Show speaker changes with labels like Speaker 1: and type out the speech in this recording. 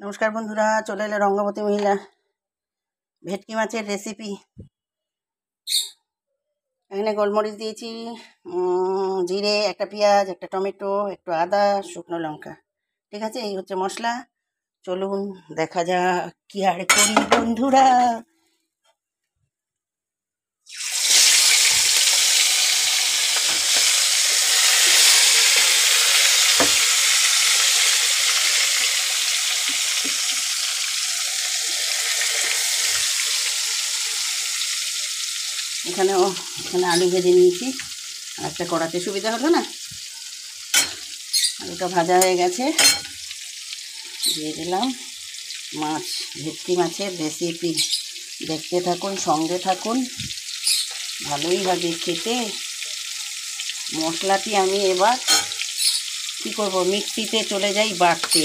Speaker 1: নমস্কার বন্ধুরা, চলে এলো রঙ্গবতী মহিলা ভেটকি মাছের রেসিপি। এখানে গোলমরিচ দিয়েছি, জিরে, একটা পেঁয়াজ, একটা টমেটো, একটু আদা, শুকনো লঙ্কা। ঠিক আছে, এই হচ্ছে মশলা। চলুন দেখা যাক কি আর করি বন্ধুরা। এখানে আলু ভেজে নিয়েছি, আর একটা কড়াতে সুবিধা হলো না। আলুটা ভাজা হয়ে গেছে, দিয়ে দিলাম মাছ, ভেটকি মাছের রেসিপি। দেখতে থাকুন, সঙ্গে থাকুন, ভালোই লাগে খেতে। মশলাটি আমি এবার কী করব, মিক্সিতে চলে যাই বাটতে।